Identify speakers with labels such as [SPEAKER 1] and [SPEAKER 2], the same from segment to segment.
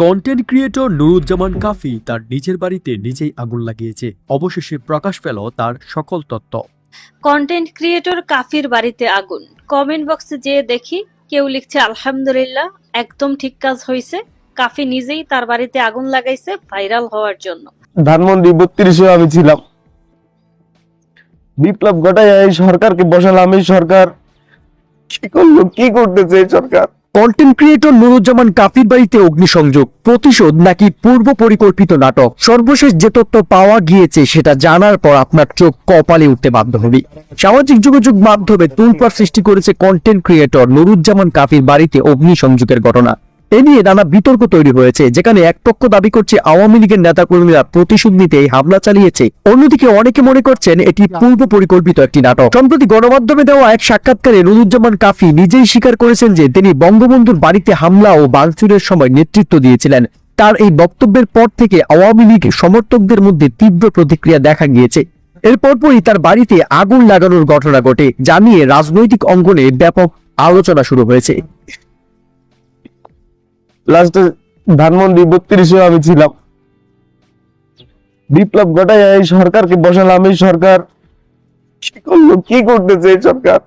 [SPEAKER 1] Content creator Nuruzzaman কাফি তার নিজের বাড়িতে নিজেই আগুন লাগিয়েছে। অবশেষে প্রকাশ পেল তার সকল তথ্য।
[SPEAKER 2] কন্টেন্ট ক্রিয়েটর কাফির বাড়িতে আগুন। কমেন্ট বক্সে যেয়ে দেখি কেউ লিখছে আলহামদুলিল্লাহ, একদম ঠিক কাজ হয়েছে। কাফি নিজেই তার বাড়িতে আগুন লাগাইছে ভাইরাল হওয়ার জন্য।
[SPEAKER 3] ধানমন্ডি 32-এ আমি ছিলাম। বিপ্লব ঘটায় এই সরকারকে বসালাম। এই সরকার কি করলো, কি করতেছে এই সরকার?
[SPEAKER 1] কন্টেন্ট ক্রিয়েটর নুরুজ্জামান কাফির বাড়িতে অগ্নিসংযোগ, প্রতিশোধ নাকি পূর্ব পরিকল্পিত নাটক? সর্বশেষ যে তথ্য পাওয়া গিয়েছে সেটা জানার পর আপনার চোখ কপালে উঠতে বাধ্য হবে। সামাজিক যোগাযোগ মাধ্যমে তোলপাড় সৃষ্টি করেছে কন্টেন্ট ক্রিয়েটর নুরুজ্জামান কাফির বাড়িতে অগ্নিসংযোগের ঘটনা। এ নিয়ে নানা বিতর্ক তৈরি হয়েছে, যেখানে এক পক্ষ দাবি করছে আওয়ামী লীগের নেতাকর্মীরা প্রতিশোধ নিতে এই হামলা চালিয়েছে, অন্যদিকে অনেকে মনে করছেন এটি পূর্ব পরিকল্পিত একটি নাটক। সম্প্রতি গণমাধ্যমে দেওয়া এক সাক্ষাৎকারে নুরুজ্জামান কাফি নিজেই স্বীকার করেছেন যে তিনি বঙ্গবন্ধুর বাড়িতে হামলা ও ভাঙচুরের সময় নেতৃত্ব দিয়েছিলেন। তার এই বক্তব্যের পর থেকে আওয়ামী লীগ সমর্থকদের মধ্যে তীব্র প্রতিক্রিয়া দেখা গিয়েছে। এর পরপরই তার বাড়িতে আগুন লাগানোর ঘটনা ঘটে, যা নিয়ে রাজনৈতিক অঙ্গনে ব্যাপক আলোচনা শুরু হয়েছে।
[SPEAKER 3] লাস্টে ধানমন্ডি 32-এ আমি ছিলাম। বিপ্লব ঘটায় এই সরকারকে বসালাম। এই সরকার কি করলো, কি করতেছে এই সরকার?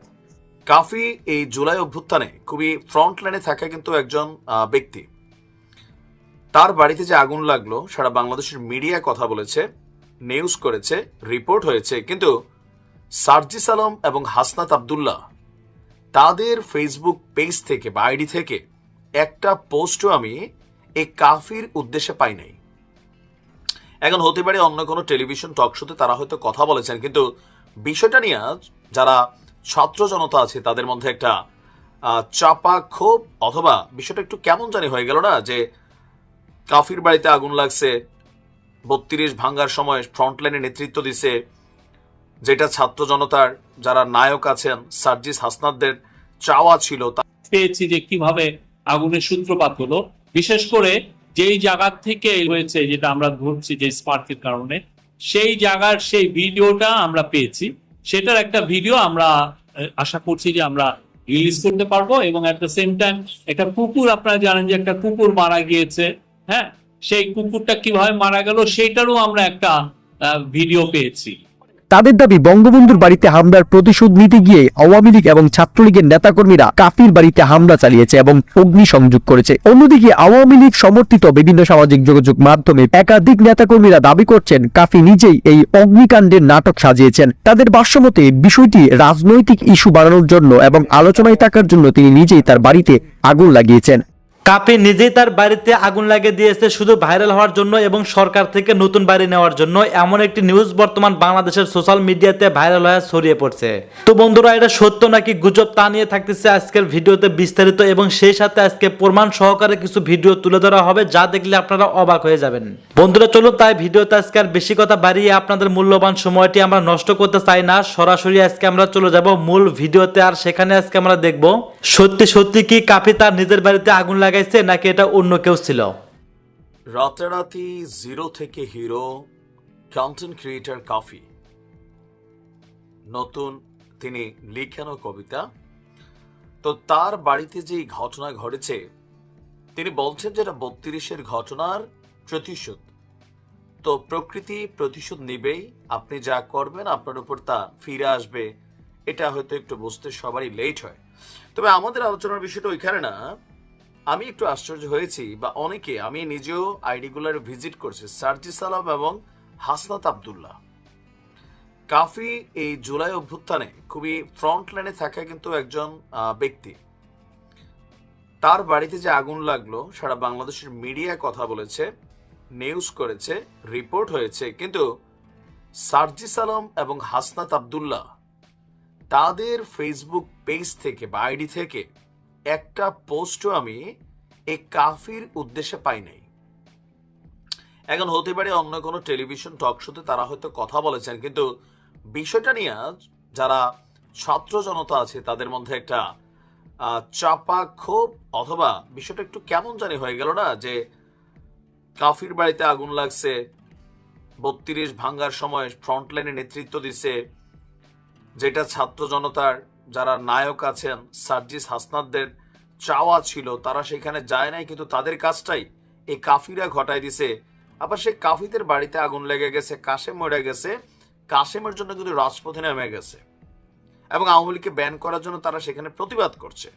[SPEAKER 4] কাফি এই জুলাই অভ্যুত্থানে খুবই ফ্রন্ট লাইনে থাকা কিন্তু একজন ব্যক্তি। তার বাড়িতে যে আগুন লাগলো সারা বাংলাদেশের মিডিয়া কথা বলেছে, নিউজ করেছে, রিপোর্ট হয়েছে, কিন্তু সার্জিস আলম এবং হাসনাত আব্দুল্লাহ তাদের ফেসবুক পেজ থেকে বা আইডি থেকে একটা পোস্টও আমি এই কাফির উদ্দেশ্যে পাই নাই। এখন হতে পারে অন্য কোনো টেলিভিশন টক শোতে তারা হয়তো কথা বলেছেন, কিন্তু বিষয়টা নিয়ে যারা ছাত্র জনতা আছে তাদের মধ্যে একটা চাপা ক্ষোভ, অথবা বিষয়টা একটু কেমন জানি হয়ে গেল না, যে কাফির বাড়িতে আগুন লাগছে, 32 ভাঙ্গার সময় ফ্রন্টলাইনে নেতৃত্ব দিছে, যেটা ছাত্র জনতার যারা নায়ক আছেন সার্জিস হাসনাতদের চাওয়া ছিল।
[SPEAKER 5] পেয়েছি যে কিভাবে আগুনের সূত্রপাত হলো, বিশেষ করে যেই জায়গা থেকে হয়েছে, যেটা আমরা ধরছি যে স্পার্কের কারণে, সেই জায়গার সেই ভিডিওটা আমরা পেয়েছি। সেটার একটা ভিডিও আমরা আশা করছি যে আমরা রিলিজ করতে পারবো। এবং এট দ্য সেম টাইম একটা কুকুর, আপনারা জানেন যে একটা কুকুর মারা গিয়েছে, হ্যাঁ, সেই কুকুরটা কিভাবে মারা গেল সেটারও আমরা একটা ভিডিও পেয়েছি।
[SPEAKER 1] তাদের দাবি, বঙ্গবন্ধুর বাড়িতে হামলার প্রতিশোধ নিতে গিয়ে আওয়ামী লীগ এবং ছাত্রলীগের নেতাকর্মীরা কাফির বাড়িতে হামলা চালিয়েছে এবং অগ্নিসংযোগ করেছে। অন্যদিকে আওয়ামী লীগ সমর্থিত বিভিন্ন সামাজিক যোগাযোগ মাধ্যমে একাধিক নেতাকর্মীরা দাবি করছেন কাফি নিজেই এই অগ্নিকাণ্ডের নাটক সাজিয়েছেন। তাদের ভাষ্যমতে বিষয়টি রাজনৈতিক ইস্যু বাড়ানোর জন্য এবং আলোচনায় থাকার জন্য তিনি নিজেই তার বাড়িতে আগুন লাগিয়েছেন।
[SPEAKER 6] কাফি নিজেই তার বাড়িতে আগুন লাগিয়ে দিয়েছে শুধু ভাইরাল হওয়ার জন্য এবং সরকার থেকে নতুন বাড়ি নেওয়ার জন্য। এমন একটি নিউজ বর্তমান বাংলাদেশের সোশ্যাল মিডিয়াতে ভাইরাল হয়ে ছড়িয়ে পড়ছে। তো বন্ধুরা, এটা সত্য নাকি গুজব তা নিয়ে থাকতেছে আজকের ভিডিওতে বিস্তারিত, এবং সেই সাথে আজকে প্রমাণ সহকারে কিছু ভিডিও তুলে ধরা হবে যা দেখলে আপনারা অবাক হয়ে যাবেন। বন্ধুরা চলুন তাই ভিডিওতে আজকে আর বেশি কথা বাড়িয়ে আপনাদের মূল্যবান সময়টি আমরা নষ্ট করতে চাই না, সরাসরি আজকে আমরা চলে যাব মূল ভিডিওতে। আর সেখানে আজকে আমরা দেখব সত্যি সত্যি কি কাফি তার নিজের বাড়িতে আগুন লাগাইছে নাকি এটা অন্য কেউ ছিল।
[SPEAKER 4] রাতারাতি জিরো থেকে হিরো কন্টেন্ট ক্রিয়েটর কাফি, নতুন তিনি লিখানো কবিতা। তো তার বাড়িতে যে ঘটনা ঘটেছে, তিনি বলছেন যেটা 32-এর ঘটনার প্রতিশোধ। তো প্রকৃতি প্রতিশোধ নিবেই, আপনি যা করবেন আপনার উপর তা ফিরে আসবে। এটা হয়তো একটু বুঝতে সবারই লেট হয়, তবে আমাদের আলোচনার বিষয়টা ওইখানে না। আমি একটু আশ্চর্য হয়েছি, বা অনেকে, আমি নিজেও আইডিগুলার ভিজিট করছি, সার্জিস আলম এবং হাসনাত আব্দুল্লাহ। কাফি এই জুলাই অভ্যুত্থানে খুবই ফ্রন্ট লাইনে থাকা কিন্তু একজন ব্যক্তি। তার বাড়িতে যে আগুন লাগলো সারা বাংলাদেশের মিডিয়া কথা বলেছে, নিউজ করেছে, রিপোর্ট হয়েছে, কিন্তু সার্জিস আলম এবং হাসনাত আব্দুল্লাহ তাদের ফেসবুক পেজ থেকে বা আইডি থেকে একটা পোস্টও আমি এই কাফির উদ্দেশ্যে পাই নাই। এখন হতে পারে অন্য কোনো টেলিভিশন টক শোতে তারা হয়তো কথা বলেছেন, কিন্তু বিষয়টা নিয়ে যারা ছাত্র জনতা আছে তাদের মধ্যে একটা চাপা ক্ষোভ, অথবা বিষয়টা একটু কেমন জানি হয়ে গেল না, যে কাফির বাড়িতে আগুন লাগছে, 32 ভাঙ্গার সময় ফ্রন্টলাইনে নেতৃত্ব দিছে, যেটা ছাত্র জনতার যারা নায়ক আছেন সার্জিস হাসনাতদের চাওয়া ছিল, তারা সেখানে যায় নাই, কিন্তু তাদের কাজটাই এই কাফিরা ঘটায় দিছে। আবার সেই কাফিদের বাড়িতে আগুন লেগে গেছে, কাশেম মরে গেছে, কাশেমের জন্য কিন্তু রাজপথে নেমে গেছে এবং আওয়ামী লীগকে ব্যান করার জন্য তারা সেখানে প্রতিবাদ করছে।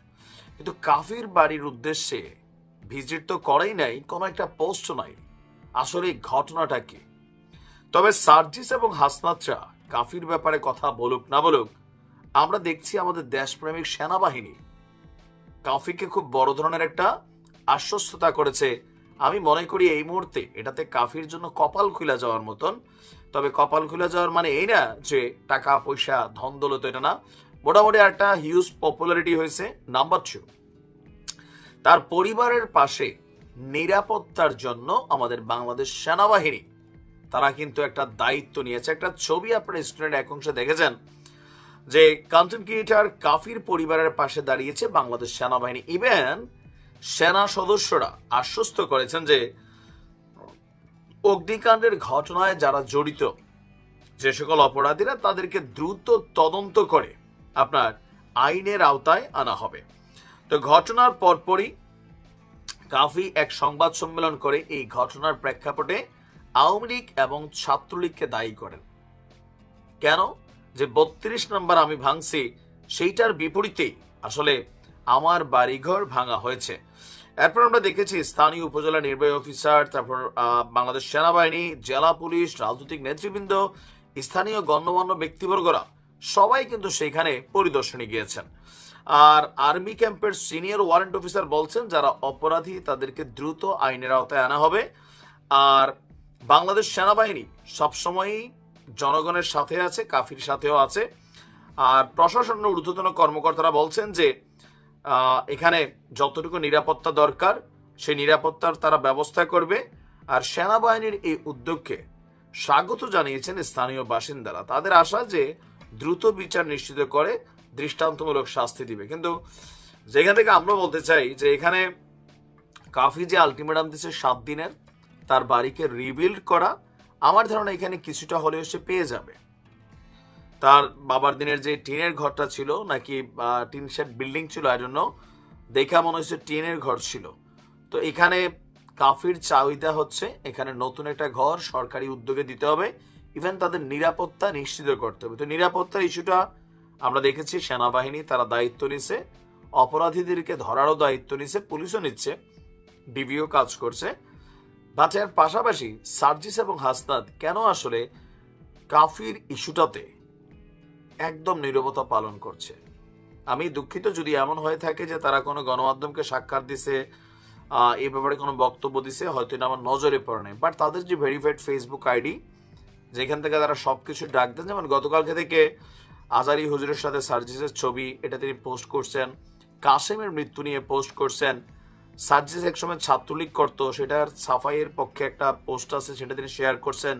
[SPEAKER 4] কিন্তু কাফির বাড়ির উদ্দেশ্যে ভিজিট তো করেই নাই, কোনো একটা পোস্ট নাই। আসলে এই ঘটনাটা কি? তবে সার্জিস এবং হাসনাতরা কাফির ব্যাপারে কথা বলুক না বলুক, আমরা দেখছি আমাদের দেশপ্রেমিক সেনাবাহিনী কাফিকে খুব বড় ধরনের একটা আশ্বস্ততা করেছে। আমি মনে করি এই মুহূর্তে এটাতে কাফির জন্য কপাল খুলে যাওয়ার মতন। তবে কপাল খুলে যাওয়ার মানে এই না যে টাকা পয়সা ধন দৌলত, এটা না। মোটামুটি একটা হিউজ পপুলারিটি হয়েছে। নাম্বার 2, তার পরিবারের পাশে নিরাপত্তার জন্য আমাদের বাংলাদেশ সেনাবাহিনী তারা কিন্তু একটা দায়িত্ব নিয়েছে। একটা ছবি আপনার স্ক্রিনের এক অংশে দেখেছেন যে কন্টেন্ট ক্রিয়েটর কাফির পরিবারের পাশে দাঁড়িয়েছে বাংলাদেশ সেনাবাহিনী। ইভেন সেনা সদস্যরা আশ্বস্ত করেছেন যে অগ্নিকাণ্ডের ঘটনায় যারা জড়িত, যে সকল অপরাধীরা, তাদেরকে দ্রুত তদন্ত করে আপনার আইনের আওতায় আনা হবে। তো ঘটনার পরপরই কাফি এক সংবাদ সম্মেলন করে এই ঘটনার প্রেক্ষাপটে আওয়ামী লীগ এবং ছাত্রলীগকে দায়ী করেন। কেন? যে 32 নম্বর আমি ভাঙছি, সেইটার বিপরীতে আসলে আমার বাড়িঘর ভাঙা হয়েছে। এরপর আমরা দেখেছি স্থানীয় উপজেলা নির্বাহী অফিসার, তারপর বাংলাদেশ সেনাবাহিনী, জেলা পুলিশ, রাজনৈতিক নেতৃবৃন্দ, স্থানীয় গণ্যমান্য ব্যক্তিবর্গরা সবাই কিন্তু সেখানে পরিদর্শনে গিয়েছেন। আর আর্মি ক্যাম্পের সিনিয়র ওয়ারেন্ট অফিসার বলছেন যারা অপরাধী তাদেরকে দ্রুত আইনের আওতায় আনা হবে। আর বাংলাদেশ সেনাবাহিনী সবসময়ই জনগণের সাথে আছে, কাফির সাথেও আছে। আর প্রশাসনের ঊর্ধ্বতন কর্মকর্তারা বলছেন যে এখানে যতটুকু নিরাপত্তা দরকার সেই নিরাপত্তার তারা ব্যবস্থা করবে। আর সেনাবাহিনীর এই উদ্যোগকে স্বাগত জানিয়েছেন স্থানীয় বাসিন্দারা। তাদের আশা যে দ্রুত বিচার নিশ্চিত করে দৃষ্টান্তমূলক শাস্তি দিবে। কিন্তু যেখান থেকে আমরা বলতে চাই যে এখানে কাফি যে আলটিমেটাম দিচ্ছে 7 দিনের, তার বাড়িকে রিবিল্ড করা, আমার ধারণা এখানে কিছুটা হলেও সে পেয়ে যাবে। তার বাবার দিনের যে টিনের ঘরটা ছিল, নাকি টিন শেড বিল্ডিং ছিল, আই ডোন্ট নো, দেখা মনে হচ্ছে টিনের ঘর ছিল। তো এখানে কাফির চাহিদা হচ্ছে এখানে নতুন একটা ঘর সরকারি উদ্যোগে দিতে হবে, ইভেন তাদের নিরাপত্তা নিশ্চিত করতে হবে। তো নিরাপত্তার ইস্যুটা আমরা দেখেছি সেনাবাহিনী তারা দায়িত্ব নিছে, অপরাধীদেরকে ধরারও দায়িত্ব নিছে, পুলিশও নিচ্ছে, ডিবিও কাজ করছে। বাট এর পাশাপাশি সার্জিস এবং হাসনাত কেন আসলে কাফির ইস্যুটাতে একদম নীরবতা পালন করছে? আমি দুঃখিত যদি এমন হয়ে থাকে যে তারা কোনো গণমাধ্যমকে সাক্ষাৎ দিছে, এই ব্যাপারে কোনো বক্তব্য দিছে, হয়তো এটা আমার নজরে পড়ে নাই। বাট তাদের যে ভেরিফাইড ফেসবুক আইডি, যেখান থেকে তারা সবকিছু ডাক দেন, যেমন গতকালকে থেকে আজারি হুজুরের সাথে সার্জিসের ছবি এটা তিনি পোস্ট করছেন, কাশেমের মৃত্যু নিয়ে পোস্ট করছেন। সার্জিস একসময় ছাত্রলীগ করতো, সেটার সাফাইয়ের পক্ষে একটা পোস্ট আছে, সেটা তিনি শেয়ার করছেন।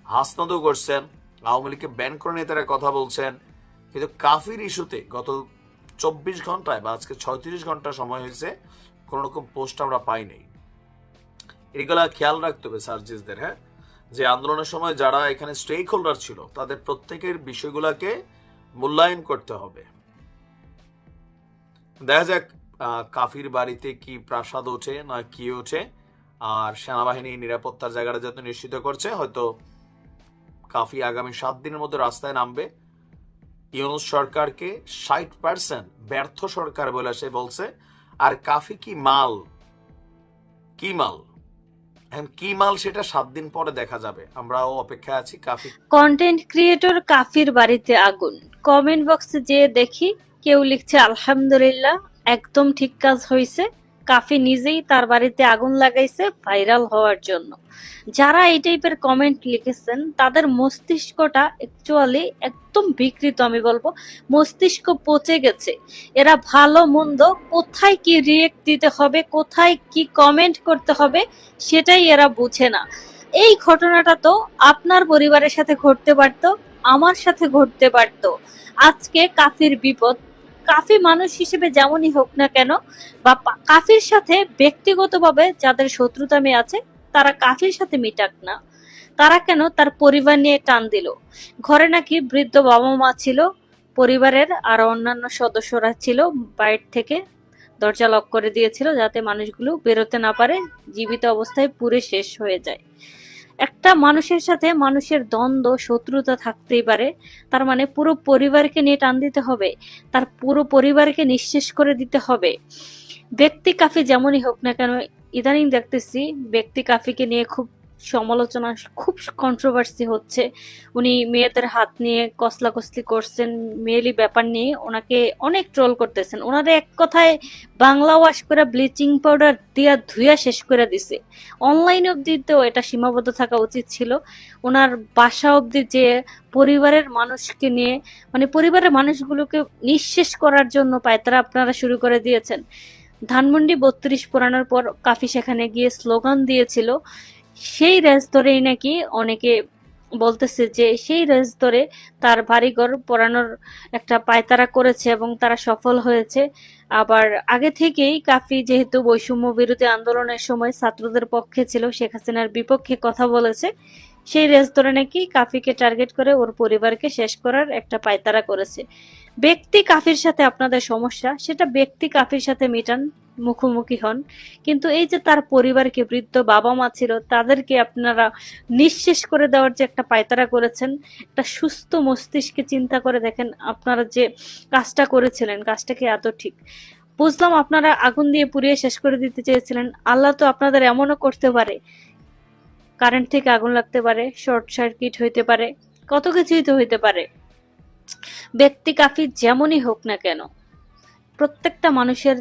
[SPEAKER 4] হাসনাদও করছেন, আওয়ামী লীগকে ব্যান করে নিয়ে তারা কথা বলছেন। কিন্তু কাফির ইস্যুতে গত 24 ঘন্টায় বা আজকে 36 ঘন্টা সময় হয়েছে, কোন রকম পোস্ট আমরা পাই নাই। এগুলা খেয়াল রাখতে হবে সার্জিসদের, হ্যাঁ, যে আন্দোলনের সময় যারা এখানে স্টেক হোল্ডার ছিল তাদের প্রত্যেকের বিষয়গুলোকে মূল্যায়ন করতে হবে। দেখা যাক কাফির বাড়িতে কি প্রাসাদ ওঠে না কি ওঠে। আর সেনাবাহিনী নিরাপত্তার জায়গাটা যত নিশ্চিত করছে, হয়তো কাফি আগামী 7 দিনের মধ্যে রাস্তায় নামবে। ইউনূস সরকারকে 60% ব্যর্থ সরকার বলে সে বলছে। আর কাফি কি মাল, কি মাল, কি মাল সেটা 7 দিন পরে দেখা যাবে। আমরাও অপেক্ষা আছি। কাফি
[SPEAKER 2] কন্টেন্ট ক্রিয়েটর কাফির বাড়িতে আগুন, কমেন্ট বক্সে যে দেখি কেউ লিখছে আলহামদুলিল্লাহ, একদম ঠিক কাজ হয়েছে। কাফি নিজেই তার বাড়িতে আগুন লাগাইছে ভাইরাল হওয়ার জন্য। যারা এই টাইপের কমেন্ট লিখেছেন তাদের মস্তিষ্কটা অ্যাকচুয়ালি একদম বিকৃত, আমি বলবো মস্তিষ্ক পচে গেছে। এরা ভালো মন্দ কোথায় কি রিয়েক্ট দিতে হবে, কোথায় কি কমেন্ট করতে হবে সেটাই এরা বুঝে না। এই ঘটনাটা তো আপনার পরিবারের সাথে ঘটতে পারতো, আমার সাথে ঘটতে পারতো। আজকে কাফির বিপদ, কাফি মানুষ হিসেবে যেমনই হোক না কেন, বা কাফির সাথে ব্যক্তিগতভাবে যাদের শত্রুতামি আছে তারা কাফির সাথে মিটাক না, তারা কেন তার পরিবার নিয়ে টান দিল। ঘরে নাকি বৃদ্ধ বাবা মা ছিল, পরিবারের আরো অন্যান্য সদস্যরা ছিল বাইরে থেকে দরজা লক করে দিয়েছিল যাতে মানুষগুলো বেরোতে না পারে, জীবিত অবস্থায় পুড়ে শেষ হয়ে যায়। একটা মানুষের সাথে মানুষের দ্বন্দ্ব শত্রুতা থাকতেই পারে, তার মানে পুরো পরিবারকে নিয়ে টান দিতে হবে, তার পুরো পরিবারকে নিঃশেষ করে দিতে হবে। ব্যক্তি কাফি যেমনই হোক না কেন, ইদানিং দেখতেছি ব্যক্তি কাফিকে নিয়ে খুব সমালোচনা, খুব কন্ট্রোভার্সি হচ্ছে। উনি মেয়েদের হাত নিয়ে কসলাকসলি করছেন, মেয়েলি ব্যাপার নিয়ে ওনাকে অনেক ট্রোল করতেছেন। ওনারা এক কথায় বাংলা ওয়াশ করে ব্লিচিং পাউডার দিয়া ধুইয়া শেষ করে দিছে। অনলাইন অব্দিতেও এটা সীমাবদ্ধ থাকা উচিত ছিল। ওনার বাসা অব্দি যে পরিবারের মানুষকে নিয়ে, মানে পরিবারের মানুষগুলোকে নিঃশেষ করার জন্য পায়তারা আপনারা শুরু করে দিয়েছেন। ধানমন্ডি 32 পোড়ানোর পর কাফি সেখানে গিয়ে স্লোগান দিয়েছিল, সেই রেস ধরেই নাকি অনেকে বলতেছে যে সেই রেস ধরে তার বাড়িঘর পোড়ানোর একটা পায়তারা করেছে এবং তারা সফল হয়েছে। আবার আগে থেকেই কাফি যেহেতু বৈষম্য বিরোধী আন্দোলনের সময় ছাত্রদের পক্ষে ছিল, শেখ হাসিনার বিপক্ষে কথা বলেছে, সেই রেস ধরে নাকি কাফিকে টার্গেট করে ওর পরিবারকে শেষ করার একটা পায়তারা করেছে। ব্যক্তি কাফির সাথে আপনাদের সমস্যা, সেটা ব্যক্তি কাফির সাথে মিটান, মুখোমুখি হন। কিন্তু এই যে তার পরিবারকে, বৃদ্ধ বাবা মা ছিল, তাদেরকে আপনারা নিঃশেষ করে দেওয়ার যে একটা পায়তারা করেছেন, একটা সুস্থ মস্তিষ্কে চিন্তা করে দেখেন আপনারা যে কাজটা করেছিলেন, কাজটা কি এত ঠিক? বুঝলাম আপনারা আগুন দিয়ে পুড়িয়ে শেষ করে দিতে চেয়েছিলেন, আল্লাহ তো আপনাদের এমনও করতে পারে, কারেন্ট থেকে আগুন লাগতে পারে, শর্ট সার্কিট হইতে পারে, কত কিছুই তো হইতে পারে। ব্যক্তি কাফি যেমনই হোক না কেন, প্রত্যেকটা মানুষের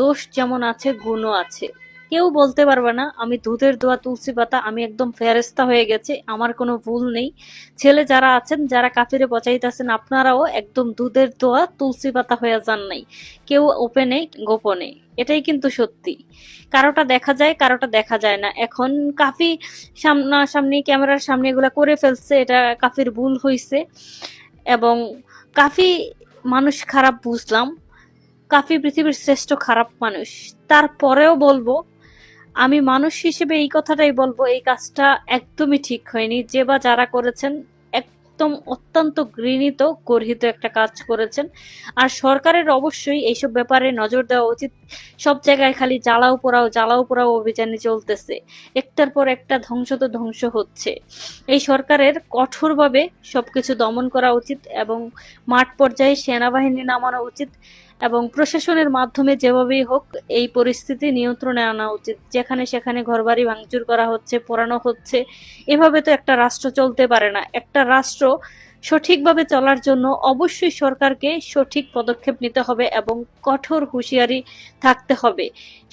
[SPEAKER 2] দোষ যেমন আছে, গুণও আছে। কেউ বলতে পারবে না আমি দুধের দোয়া তুলসী পাতা, আমি একদম ফেরেস্তা হয়ে গেছে, আমার কোনো ভুল নেই। ছেলে যারা আছেন, যারা কাফিরে বচাইতেছেন, আপনারাও একদম দুধের দোয়া তুলসী পাতা হয়ে যান নাই। কেউ ওপেনে গোপনে, এটাই কিন্তু সত্যি। কারোটা দেখা যায়, কারোটা দেখা যায় না। এখন কাফি সামনাসামনি ক্যামেরার সামনে এগুলা করে ফেলছে, এটা কাফির ভুল হইছে। এবং কাফি মানুষ খারাপ বুঝলাম, কাফি পৃথিবীর শ্রেষ্ঠ খারাপ মানুষ। তারপরেও বলবো, আমি মানুষ হিসেবে এই কথাটাই বলবো, এই কাজটা একদমই ঠিক হয়নি। যে বা যারা করেছেন একদম অত্যন্ত ঘৃণিত গর্হিত একটা কাজ করেছেন। আর সরকারের অবশ্যই এইসব ব্যাপারে নজর দেওয়া উচিত। সব জায়গায় খালি জ্বালাও পোড়াও অভিযানে চলতেছে, একটার পর একটা ধ্বংস তো ধ্বংস হচ্ছে। এই সরকারের কঠোরভাবে সবকিছু দমন করা উচিত এবং মাঠ পর্যায়ে সেনাবাহিনী নামানো উচিত এবং প্রশাসনের মাধ্যমে যেভাবেই হোক এই পরিস্থিতি নিয়ন্ত্রণে আনা উচিত। যেখানে সেখানে ঘরবাড়ি ভাঙচুর করা হচ্ছে, পোড়ানো হচ্ছে, এভাবে তো একটা রাষ্ট্র চলতে পারে না। একটা রাষ্ট্র সঠিকভাবে চলার জন্য অবশ্যই সরকারকে সঠিক পদক্ষেপ নিতে হবে এবং কঠোর হুঁশিয়ারি থাকতে হবে।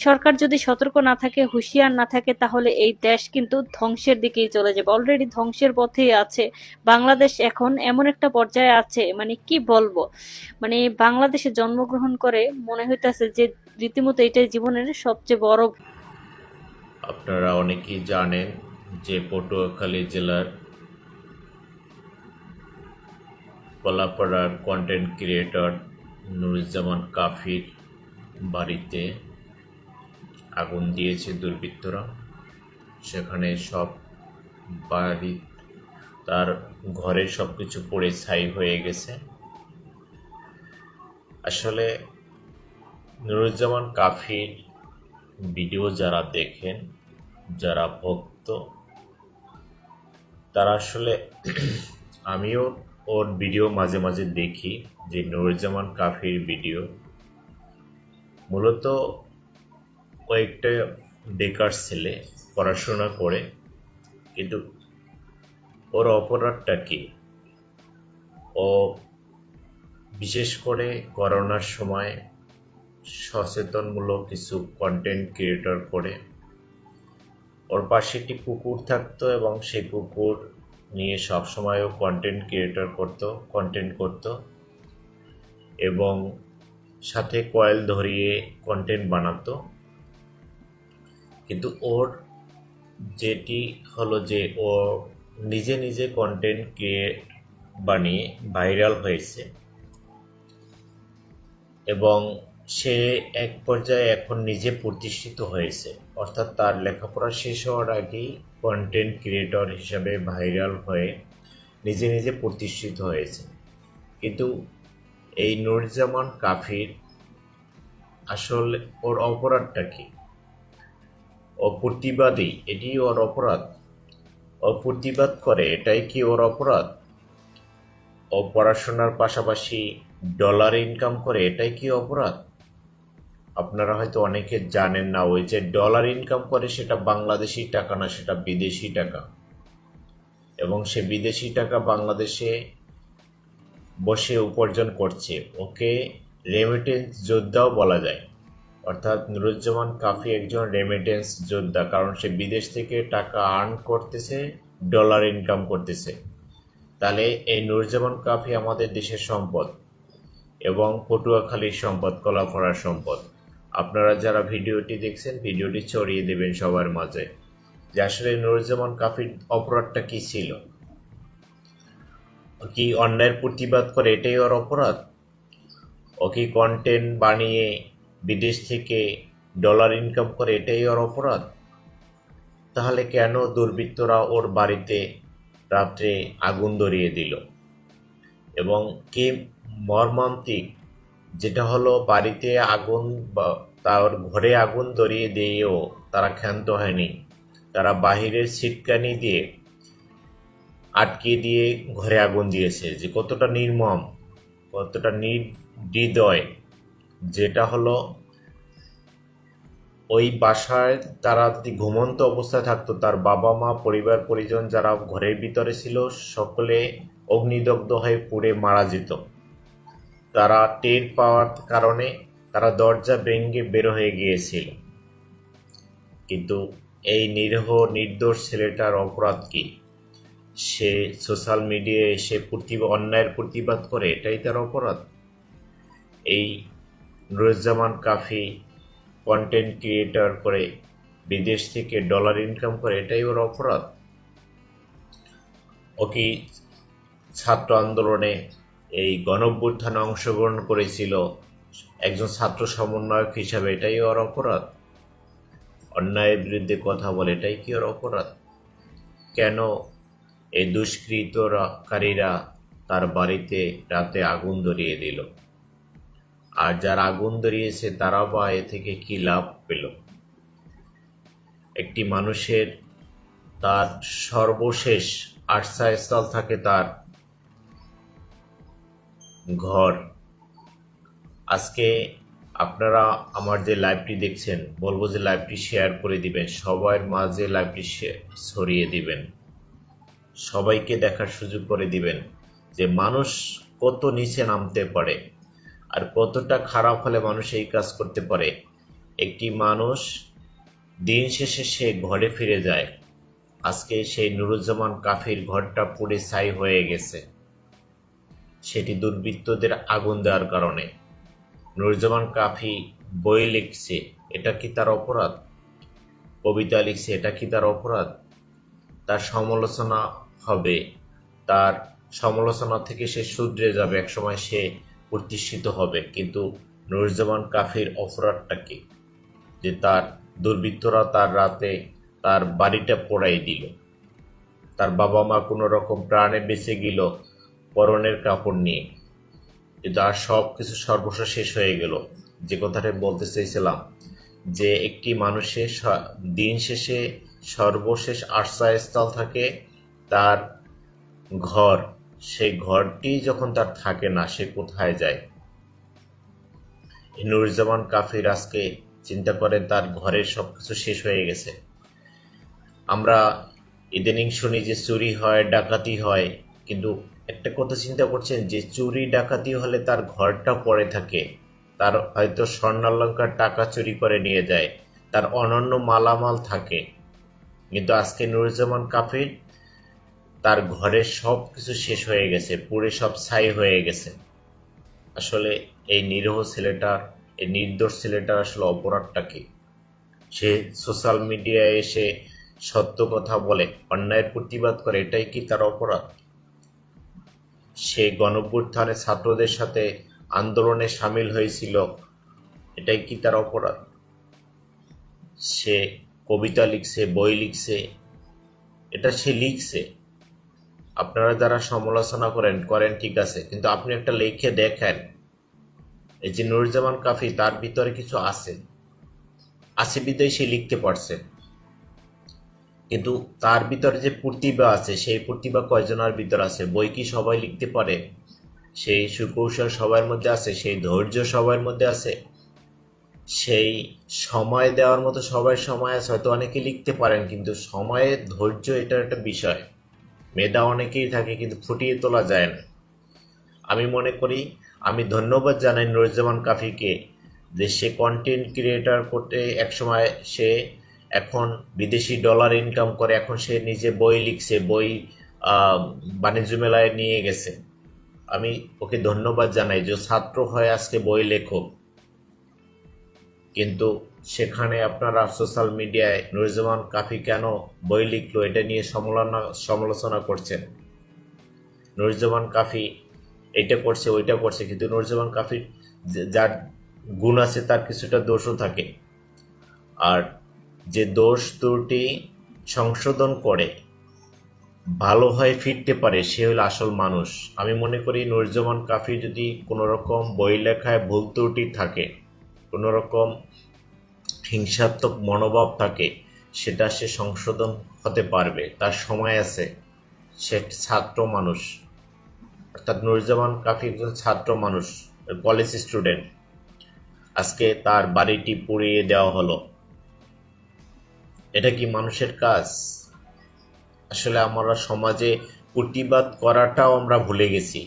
[SPEAKER 2] সরকার যদি সতর্ক না থাকে, হুঁশিয়ার না থাকে, তাহলে এই দেশ কিন্তু ধ্বংসের দিকেই চলে যাবে। অলরেডি ধ্বংসের পথেই আছে বাংলাদেশ। এখন এমন একটা পর্যায়ে আছে, মানে কি বলবো, মানে বাংলাদেশে জন্মগ্রহণ করে মনে হইতাছে যে রীতিমতো এটাই জীবনের সবচেয়ে বড়।
[SPEAKER 7] আপনারা অনেকেই জানেন যে পটুয়াখালী জেলার কলাপাড়ার কন্টেন্ট ক্রিয়েটর নুরুজ্জামান কাফির বাড়িতে আগুন দিয়েছে দুর্বৃত্তরা। সেখানে সব বাড়ি, তার ঘরের সব কিছু পড়ে ছাই হয়ে গেছে। আসলে নুরুজ্জামান কাফির ভিডিও যারা দেখেন, যারা ভক্ত, তারা আসলে আমিও ওর ভিডিও মাঝে মাঝে দেখি, যে নুরুজ্জামান কাফির ভিডিও মূলত কয়েকটা বেকার ছেলে পড়াশোনা করে, কিন্তু ওর অপরাধটা কি? ও বিশেষ করে করোনার সময় সচেতনমূলক কিছু কন্টেন্ট ক্রিয়েটর করে। ওর পাশে একটি কুকুর থাকতো এবং সেই কুকুর নিয়ে সবসময়ও কন্টেন্ট করতো এবং সাথে কয়েল ধরিয়ে কন্টেন্ট বানাতো। কিন্তু ওর যেটি হলো যে ও নিজে নিজে কন্টেন্ট ক্রিয়েট বানিয়ে ভাইরাল হয়েছে এবং সে এক পর্যায়ে এখন নিজে প্রতিষ্ঠিত হয়েছে। অর্থাৎ তার লেখাপড়া শেষ হওয়ার আগেই কন্টেন্ট ক্রিয়েটর হিসাবে ভাইরাল হয়ে নিজে নিজে প্রতিষ্ঠিত হয়েছে। কিন্তু এই নুরুজ্জামান কাফির আসলে ওর অপরাধটা কি? ও প্রতিবাদী, এটি ওর অপরাধ? ও প্রতিবাদ করে, এটাই কি ওর অপরাধ? ও পড়াশোনার পাশাপাশি ডলার ইনকাম করে, এটাই কি অপরাধ? আপনারা হয়তো অনেকে জানেন না, ওই যে ডলার ইনকাম করে সেটা বাংলাদেশি টাকা না, সেটা বিদেশি টাকা। এবং সে বিদেশি টাকা বাংলাদেশে বসে উপার্জন করছে। ওকে রেমিটেন্স যোদ্ধাও বলা যায়। অর্থাৎ নুরুজ্জামান কাফি একজন রেমিটেন্স যোদ্ধা, কারণ সে বিদেশ থেকে টাকা আর্ন করতেছে, ডলার ইনকাম করতেছে। তাহলে এই নুরুজ্জামান কাফি আমাদের দেশের সম্পদ এবং পটুয়াখালীর সম্পদ, কলাপাড়ার সম্পদ। আপনারা যারা ভিডিওটি দেখছেন, ভিডিওটি ছড়িয়ে দেবেন সবার মাঝে, যে আসলে নুরুজ্জামান কাফির অপরাধটা কি ছিল। ও কি অন্যায়ের প্রতিবাদ করে, এটাই ওর অপরাধ? ও কি কন্টেন্ট বানিয়ে বিদেশ থেকে ডলার ইনকাম করে, এটাই ওর অপরাধ? তাহলে কেন দুর্বৃত্তরা ওর বাড়িতে রাত্রে আগুন ধরিয়ে দিল? এবং কি মর্মান্তিক, যেটা হলো বাড়িতে আগুন বা তার ঘরে আগুন ধরিয়ে দিয়েও তারা ক্ষান্ত হয়নি। তারা বাহিরের ছিটকানি দিয়ে আটকে দিয়ে ঘরে আগুন দিয়েছে। যে কতটা নির্মম, কতটা নির্হৃদয়, যেটা হলো ওই বাসায় তারা যদি ঘুমন্ত অবস্থায় থাকতো, তার বাবা মা পরিবার পরিজন যারা ঘরের ভিতরে ছিল সকলে অগ্নিদগ্ধ হয়ে পুড়ে মারা যেত। তারা টের পাওয়ার কারণে তারা দরজা ভেঙে বের হয়ে গিয়েছিল। কিন্তু এই নিরীহ নির্দোষ ছেলেটার অপরাধ কি? সে সোশ্যাল মিডিয়ায় এসে অন্যায়ের প্রতিবাদ করে, এটাই তার অপরাধ? এই নুরুজ্জামান কাফি কন্টেন্ট ক্রিয়েটর করে বিদেশ থেকে ডলার ইনকাম করে, এটাই ওর অপরাধ? ও কি ছাত্র আন্দোলনে এই গণঅভ্যুত্থানে অংশগ্রহণ করেছিল একজন ছাত্র সমন্বয়ক হিসাবে, এটাই ওর অপরাধ? অন্যায়ের বিরুদ্ধে কথা বলে, এটাই কি ওর অপরাধ? কেন এই দুষ্কৃতকারীরা তার বাড়িতে রাতে আগুন ধরিয়ে দিল? আর যারা আগুন ধরিয়েছে তারা বা এ থেকে কি লাভ পেল? একটি মানুষের তার সর্বশেষ আশ্রয়স্থল থাকে তার ঘর। আজকে আপনারা আমার যে লাইভটি দেখছেন, বলবো যে লাইভটি শেয়ার করে দিবেন, সবার মাঝে লাইভটি ছড়িয়ে দিবেন, সবাইকে দেখার সুযোগ করে দিবেন যে মানুষ কত নিচে নামতে পারে আর কতটা খারাপ হলে মানুষ এই কাজ করতে পারে। একটি মানুষ দিন শেষে সে ঘরে ফিরে যায়। আজকে সেই নুরুজ্জামান কাফির ঘরটা পুড়ে ছাই হয়ে গেছে, সেটি দুর্বৃত্তদের আগুন দেওয়ার কারণে। নুরুজ্জামান কাফি বই লিখছে, এটা কি তার অপরাধ? কবিতা লিখছে, এটা কি তার অপরাধ? তার সমালোচনা হবে, তার সমালোচনা থেকে সে শুধরে যাবে, একসময় সে প্রতিষ্ঠিত হবে। কিন্তু নুরুজ্জামান কাফির অপরাধটা কি? যে তার দুর্বৃত্তরা তার রাতে তার বাড়িটা পোড়াই দিল, তার বাবা মা কোনো রকম প্রাণে বেঁচে গেল পরনের কাপড় নিয়ে, কিন্তু আর সব কিছু সর্বস্ব শেষ হয়ে গেল। যে কথাটা বলতে চাইছিলাম, যে একটি মানুষের দিন শেষে সর্বশেষ আশ্রয়স্থল থাকে তার ঘর। সেই ঘরটি যখন তার থাকে না, সে কোথায় যায়? নুরুজ্জামান কাফির আজকে চিন্তা করেন, তার ঘরের সবকিছু শেষ হয়ে গেছে। আমরা ইদানিং শুনি যে চুরি হয়, ডাকাতি হয়, কিন্তু একটা কথা চিন্তা করছেন যে চুরি ডাকাতি হলে তার ঘরটা পড়ে থাকে, তার হয়তো স্বর্ণালঙ্কার টাকা চুরি করে নিয়ে যায়, তার অনন্য মালামাল থাকে, কিন্তু আজকে নুরুজ্জামান কাফির তার ঘরের সব কিছু শেষ হয়ে গেছে, পুড়ে সব ছাই হয়ে গেছে। আসলে এই নিরীহ ছেলেটার, এই নির্দোষ ছেলেটার আসলে অপরাধটা কি? সে সোশ্যাল মিডিয়ায় এসে সত্য কথা বলে, অন্যায়ের প্রতিবাদ করে, এটাই কি তার অপরাধ? সে গণঅভ্যুত্থানে ছাত্রদের সাথে আন্দোলনে সামিল হয়েছিল, এটাই কি তার অপরাধ? সে কবিতা লিখছে, বই লিখছে, এটা সে লিখছে। আপনারা যারা সমালোচনা করেন ঠিক আছে, কিন্তু আপনি একটা লিখে দেখেন, এই যে নুরুজ্জামান কাফি, তার ভিতরে কিছু আছে বিধায় সে লিখতে পারছে, কিন্তু তার ভিতরে যে প্রতিভা আছে, সেই প্রতিভা কয়জনের ভিতর আছে? বই কি সবাই লিখতে পারে? সেই সুকৌশল সবার মধ্যে আছে? সেই ধৈর্য সবার মধ্যে আছে? সেই সময় দেওয়ার মতো সবার সময় আছে? হয়তো অনেকে লিখতে পারেন, কিন্তু সময়ের ধৈর্য এটা একটা বিষয়। মেধা অনেকেই থাকে, কিন্তু ফুটিয়ে তোলা যায় না। আমি মনে করি, আমি ধন্যবাদ জানাই নুরুজ্জামান কাফিকে, যে সে কন্টেন্ট ক্রিয়েটর করতে একসময় সে এখন বিদেশি ডলার ইনকাম করে, এখন সে নিজে বই লিখছে, বই বাণিজ্য মেলায় নিয়ে গেছে। আমি ওকে ধন্যবাদ জানাই যে ছাত্র হয়ে আজকে বই লেখক, কিন্তু সেখানে আপনারা সোশ্যাল মিডিয়ায় নুরুজ্জামান কাফি কেন বই লিখলো এটা নিয়ে সমালোচনা করছেন। নুরুজ্জামান কাফি এটা করছে, ওইটা করছে, কিন্তু নুরুজ্জামান কাফির যার গুণ আছে তার কিছুটা দোষও থাকে। আর যে দোষ ত্রুটি সংশোধন করে ভালো হয়ে ফিরতে পারে, সে হলো আসল মানুষ। আমি মনে করি নুরুজ্জামান কাফি যদি কোনো রকম বই লেখায় ভুল ত্রুটি থাকে, কোনো রকম হিংসাত্মক মনোভাব থাকে, সেটা সে সংশোধন হতে পারবে, তার সময় আছে। সে ছাত্র মানুষ, অর্থাৎ নুরুজ্জামান কাফি একজন ছাত্র মানুষ, কলেজ স্টুডেন্ট। আজকে তার বাড়িটি পুড়িয়ে দেওয়া হলো, এটা কি মানুষের কাজ? আসলে আমরা সমাজে প্রতিবাদ করাটাও আমরা ভুলে গেছি।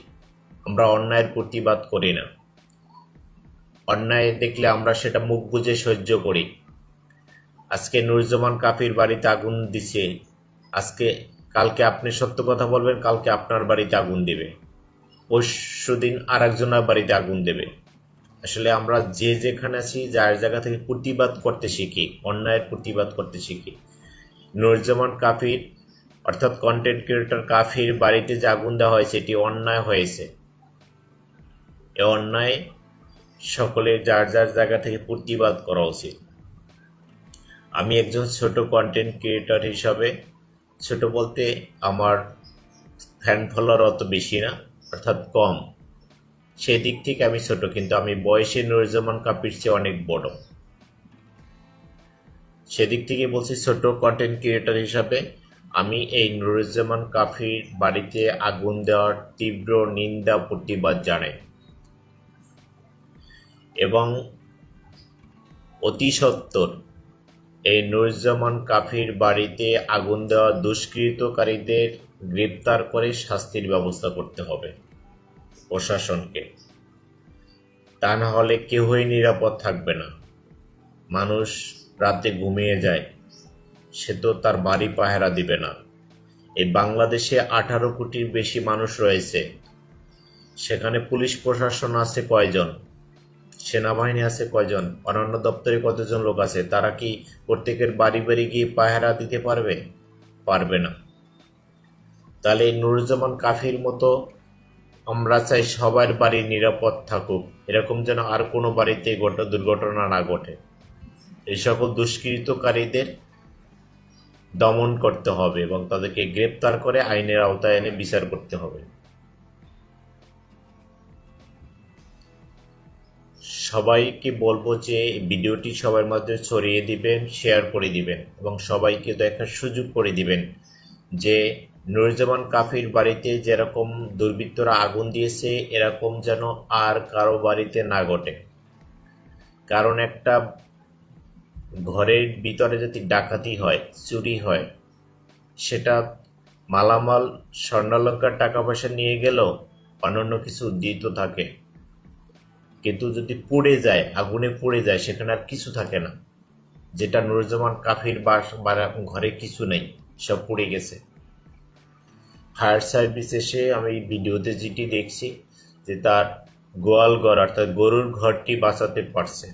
[SPEAKER 7] আমরা অন্যায়ের প্রতিবাদ করি না, অন্যায় দেখলে আমরা সেটা মুখ বুজে সহ্য করি। আজকে নুরুজ্জামান কাফির বাড়িতে আগুন দিছে, কালকে আপনি সত্য কথা বলবেন, কালকে আপনার বাড়িতে আগুন দেবে, পরশুদিন আর একজনের বাড়িতে আগুন দেবে। আসলে আমরা যে যেখানে আছি, যার জায়গা থেকে প্রতিবাদ করতে শিখি, অন্যায়ের প্রতিবাদ করতে শিখি। নুরুজ্জামান কাফির অর্থাৎ কন্টেন্ট ক্রিয়েটর কাফির বাড়িতে যে আগুন দেওয়া হয়েছে, এটি অন্যায় হয়েছে। এ অন্যায় সকলের যার যার জায়গা থেকে প্রতিবাদ করা উচিত। আমি একজন ছোট কন্টেন্ট ক্রিয়েটর হিসাবে, ছোট বলতে আমার ফ্যান ফলোয়ার অত বেশি না, অর্থাৎ কম, সেই দিক থেকে আমি ছোট, কিন্তু আমি বয়সে নুরুজ্জামান কাফির চেয়ে অনেক বড়। সেদিক থেকে বলছি, ছোট কন্টেন্ট ক্রিয়েটর হিসাবে আমি এই নুরুজ্জামান কাফির বাড়িতে আগুন দেওয়ার তীব্র নিন্দা প্রতিবাদ জানাই, এবং অতি সত্বর এই নুরুজ্জামান কাফির বাড়িতে আগুন দেওয়া দুষ্কৃতকারীদের গ্রেপ্তার করে শাস্তির ব্যবস্থা করতে হবে প্রশাসনকে। তা না হলে কেউই নিরাপদ থাকবে না। মানুষ রাতে ঘুমিয়ে যায়, সে তো তার বাড়ি পাহারা দিবে না। এই বাংলাদেশে 18 কোটির বেশি মানুষ রয়েছে, সেখানে পুলিশ প্রশাসন আছে কয়জন, সেনাবাহিনী আছে কয়জন, অন্যান্য দপ্তরে কতজন লোক আছে? তারা কি প্রত্যেকের বাড়ি বাড়ি গিয়ে পাহারা দিতে পারবে? পারবে না। তাহলে এই নুরুজ্জামান কাফির মতো আমরা চাই সবার বাড়ি নিরাপদ থাকুক, এরকম যেন আর কোনো বাড়িতে দুর্ঘটনা না ঘটে। এই সকল দুষ্কৃতকারীদের দমন করতে হবে এবং তাদেরকে গ্রেপ্তার করে আইনের আওতায় এনে বিচার করতে হবে। সবাইকে বলবো যে ভিডিওটি সবার মধ্যে ছড়িয়ে দিবেন, শেয়ার করে দিবেন এবং সবাইকে দেখার সুযোগ করে দিবেন যে নুরুজ্জামান কাফির বাড়িতে যেরকম দুর্বৃত্তরা আগুন দিয়েছে, এরকম যেন আর কারো বাড়িতে না ঘটে। কারণ একটা ঘরের ভিতরে যদি ডাকাতি হয়, চুরি হয়, সেটা মালামাল, স্বর্ণালঙ্কার, টাকা পয়সা নিয়ে গেলেও অন্যান্য কিছু উদ্ধৃত থাকে, কিন্তু যদি পুড়ে যায়, আগুনে পুড়ে যায়, সেখানে আর কিছু থাকে না। যেটা নুরুজ্জামান কাফির ঘরে কিছু নেই, সব পুড়ে গেছে। ফায়ার সার্ভিস এসে আমি ভিডিওতে যেটি দেখছি যে তার গোয়াল ঘর অর্থাৎ গরুর ঘরটি বাঁচাতে পারছে,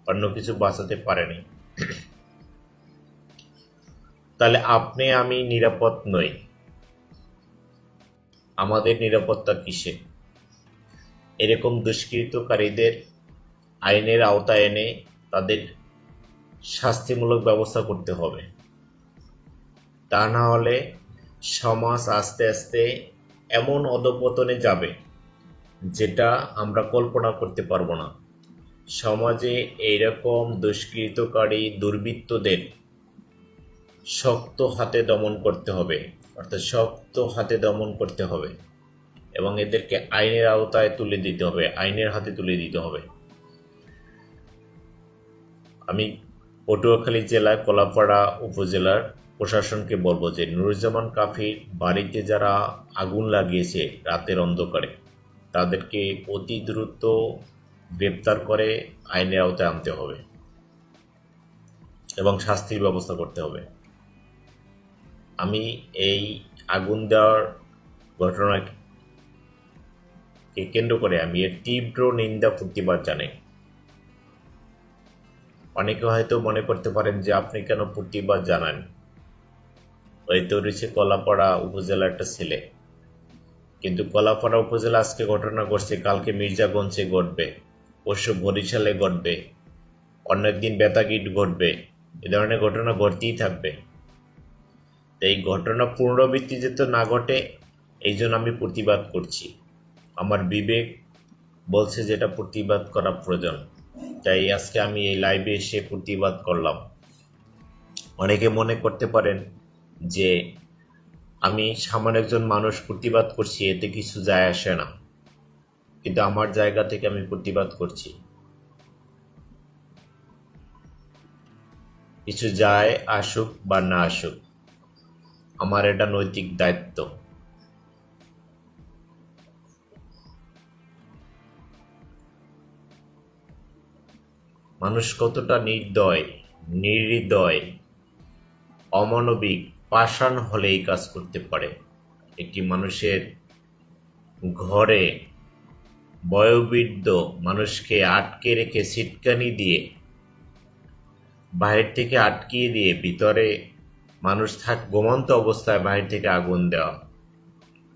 [SPEAKER 7] অন্য কিছু বাঁচাতে পারেনি। তাহলে আপনি আমি নিরাপদ নই, আমাদের নিরাপত্তা কিসে? এরকম দুষ্কৃতকারীদের আইনের আওতায় এনে তাদের শাস্তিমূলক ব্যবস্থা করতে হবে। তা না হলে সমাজ আস্তে আস্তে এমন অধঃপতনে যাবে যেটা আমরা কল্পনা করতে পারবো না। সমাজে এইরকম দুষ্কৃতকারী দুর্বৃত্তদের শক্ত হাতে দমন করতে হবে, অর্থাৎ শক্ত হাতে দমন করতে হবে এবং এদেরকে আইনের আওতায় তুলে দিতে হবে, আইনের হাতে তুলে দিতে হবে। আমি পটুয়াখালী জেলার কলাপাড়া উপজেলার প্রশাসনকে বলবো যে নুরুজ্জামান কাফির বাড়িতে যারা আগুন লাগিয়েছে রাতের অন্ধকারে, তাদেরকে অতি দ্রুত গ্রেপ্তার করে আইনের আওতায় আনতে হবে এবং শাস্তির ব্যবস্থা করতে হবে। আমি এই আগুন দেওয়ার ঘটনাকে কেন্দ্র করে আমি এর তীব্র নিন্দা প্রতিবাদ জানাই। অনেকে হয়তো মনে করতে পারেন যে আপনি কেন প্রতিবাদ জানান, ওই তো রয়েছে কলাপাড়া উপজেলার একটা ছেলে, কিন্তু কলাপাড়া উপজেলা আজকে ঘটনা ঘটছে, কালকে মির্জাগঞ্জে ঘটবে, পরশু বরিশালে ঘটবে, অন্য একদিন বেতাগিট ঘটবে, এ ধরনের ঘটনা ঘটতেই থাকবে। এই ঘটনা পুনরাবৃত্তি যাতে না ঘটে এই জন্য আমি প্রতিবাদ করছি। আমার বিবেক বলছে যেটা প্রতিবাদ করা প্রয়োজন, তাই আজকে আমি এই লাইভে এসে প্রতিবাদ করলাম। অনেকে মনে করতে পারেন যে আমি সামান্য একজন মানুষ প্রতিবাদ করছি, এতে কিছু যায় আসে না, কিন্তু আমার জায়গা থেকে আমি প্রতিবাদ করছি। কিছু যায় আসুক বা না আসুক, আমার এটা নৈতিক দায়িত্ব। মানুষ কতটা নির্দয়, নির্হৃদয়, অমানবিক, পাষাণ হলে এই কাজ করতে পারে। একটি মানুষের ঘরে বয়োবৃদ্ধ মানুষকে আটকে রেখে সিটকানি দিয়ে, বাহির থেকে আটকিয়ে দিয়ে, ভিতরে মানুষ ঘুমন্ত অবস্থায় বাহির থেকে আগুন দেওয়া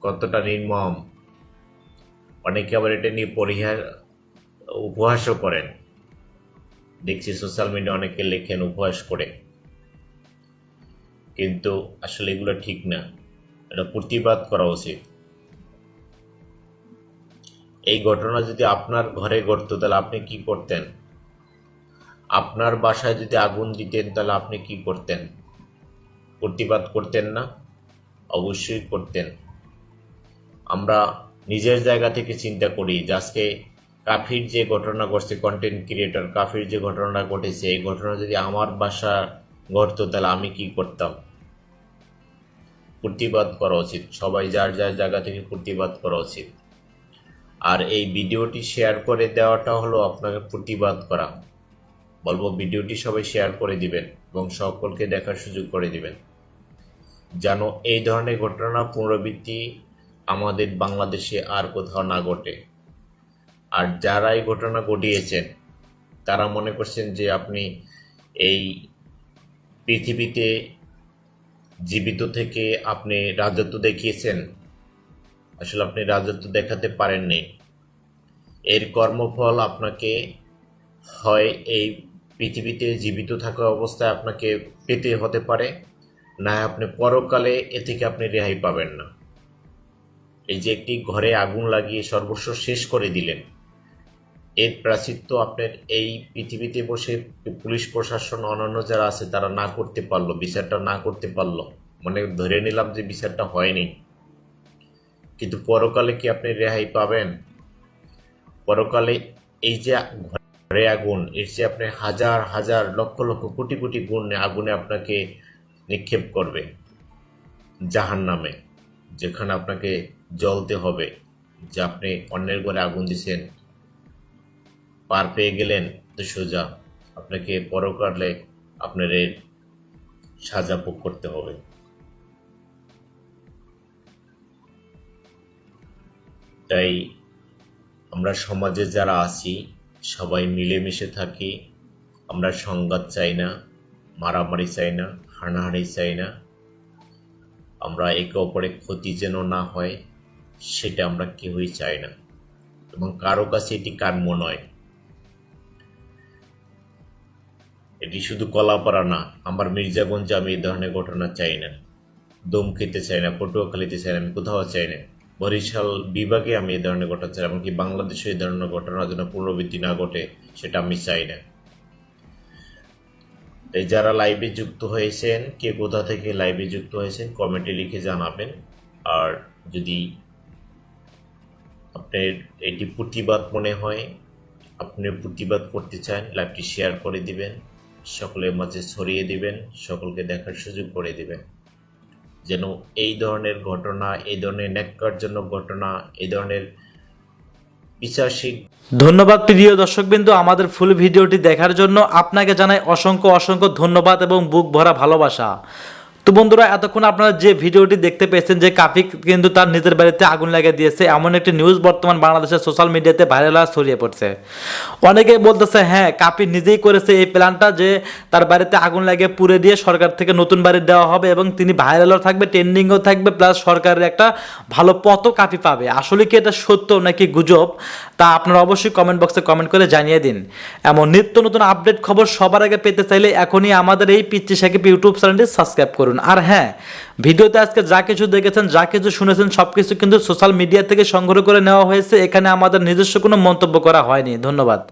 [SPEAKER 7] কতটা নির্মম। অনেকে আবার এটা নিয়ে উপহাসও করেন, দেখছি সোশ্যাল মিডিয়া অনেকে লেখেন উপহাস করে, কিন্তু আসলে এগুলো ঠিক না, এটা প্রতিবাদ করা উচিত। এই ঘটনা যদি আপনার ঘরে ঘটতো তাহলে আপনি কি করতেন? আপনার বাসায় যদি আগুন দিতেন তাহলে আপনি কি করতেন? প্রতিবাদ করতেন না? অবশ্যই করতেন। আমরা নিজের জায়গা থেকে চিন্তা করি যে আজকে কাফির যে ঘটনা ঘটছে, কন্টেন্ট ক্রিয়েটর কাফির যে ঘটনা ঘটেছে, এই ঘটনা যদি আমার বাসা ঘটতো তাহলে আমি কি করতাম? প্রতিবাদ করা উচিত, সবাই যার যার জায়গা থেকে প্রতিবাদ করা উচিত। আর এই ভিডিওটি শেয়ার করে দেওয়াটা হলো আপনাকে প্রতিবাদ করা। বলবো ভিডিওটি সবাই শেয়ার করে দিবেন এবং সকলকে দেখার সুযোগ করে দিবেন, যেন এই ধরনের ঘটনা পুনরাবৃত্তি আমাদের বাংলাদেশে আর কোথাও না ঘটে। আর যারা এই ঘটনা ঘটিয়েছেন তারা মনে করছেন যে আপনি এই পৃথিবীতে জীবিত থেকে আপনি রাজত্ব দেখিয়েছেন। আসলে আপনি রাজত্ব দেখাতে পারেননি। এর কর্মফল আপনাকে হয় এই পৃথিবীতে জীবিত থাকা অবস্থায় আপনাকে পেতে হতে পারে, না আপনি পরকালে এ থেকে আপনি রেহাই পাবেন না। এই যে একটি ঘরে আগুন লাগিয়ে সর্বস্ব শেষ করে দিলেন, এর প্রায়শ্চিত্ত আপনার এই পৃথিবীতে বসে পুলিশ প্রশাসন অন্যান্য যারা আছে তারা না করতে পারলো, বিচারটা না করতে পারলো, মানে ধরে নিলাম যে বিচারটা হয়নি, কিন্তু পরকালে কি আপনি রেহাই পাবেন? পরকালে এই যে ঘরে আগুন, এর চেয়ে আপনি হাজার হাজার লক্ষ লক্ষ কোটি কোটি গুণ আগুনে আপনাকে নিক্ষেপ করবে জাহান্নামে, যেখানে আপনাকে জ্বলতে হবে। যে আপনি অন্যের ঘরে আগুন দিছেন, পার পেয়ে গেলেন তো সোজা আপনাকে পরকালে আপনার এর সাজা ভোগ করতে হবে। তাই আমরা সমাজে যারা আছি সবাই মিলেমিশে থাকি। আমরা সংঘাত চাই না, মারামারি চাই না, হানাহানি চাই না। আমরা একে অপরের ক্ষতি যেন না হয় সেটা আমরা কেউই চাই না, এবং কারো কাছে এটি কাম্য নয়। এটি শুধু কলাপাড়া না, আমার মির্জাগঞ্জে আমি এই ধরনের ঘটনা চাই না, দম খেতে চাই না, পটুয়াখালীতে চাই না, আমি কোথাও চাই না। বরিশাল বিভাগে আমি এই ধরনের ঘটনা চাই, এমনকি বাংলাদেশে এই ধরনের ঘটনার জন্য পুনরাবৃত্তি না ঘটে সেটা আমি চাই না। এই যারা লাইভে যুক্ত হয়েছেন, কে কোথা থেকে লাইভে যুক্ত হয়েছেন কমেন্টে লিখে জানাবেন। আর যদি আপনার এটি প্রতিবাদ মনে হয়, আপনি প্রতিবাদ করতে চান, লাইভটি শেয়ার করে দিবেন, সকলের মাঝে ছড়িয়ে দিবেন, সকলকে দেখার সুযোগ করে দিবেন, যেন এই ধরনের ঘটনা, এই ধরনের ন্যাক্কারজনক ঘটনা, এই ধরনের পিশাচিক।
[SPEAKER 6] ধন্যবাদ প্রিয় দর্শকবৃন্দ, আমাদের ফুল ভিডিওটি দেখার জন্য আপনাকে জানাই অসংখ্য অসংখ্য ধন্যবাদ এবং বুক ভরা ভালোবাসা। তো বন্ধুরা, এতক্ষণ আপনারা যে ভিডিওটি দেখতে পেয়েছেন যে কাফি কিন্তু তার নিজের বাড়িতে আগুন লাগিয়ে দিয়েছে, এমন একটি নিউজ বর্তমান বাংলাদেশের সোশ্যাল মিডিয়াতে ভাইরাল হওয়া ছড়িয়ে পড়ছে। অনেকেই বলতেছে হ্যাঁ কাফি নিজেই করেছে এই প্ল্যানটা, যে তার বাড়িতে আগুন লাগিয়ে পুড়ে দিয়ে সরকার থেকে নতুন বাড়ি দেওয়া হবে এবং তিনি ভাইরালও থাকবে, ট্রেন্ডিংও থাকবে, প্লাস সরকারের একটা ভালো পথও কাফি পাবে। আসলে কি এটা সত্য নাকি গুজব, তা আপনারা অবশ্যই কমেন্ট বক্সে কমেন্ট করে জানিয়ে দিন। এমন নিত্য নতুন আপডেট খবর সবার আগে পেতে চাইলে এখনই আমাদের এই পিচ্চি সাকিব ইউটিউব চ্যানেলটি সাবস্ক্রাইব করুন। আর হ্যাঁ, ভিডিওতে আজকে যা কিছু দেখেছেন, যা কিছু শুনেছেন, সবকিছু কিন্তু সোশ্যাল মিডিয়া থেকে সংগ্রহ করে নেওয়া হয়েছে, এখানে আমাদের নিজস্ব কোনো মন্তব্য করা হয়নি। ধন্যবাদ।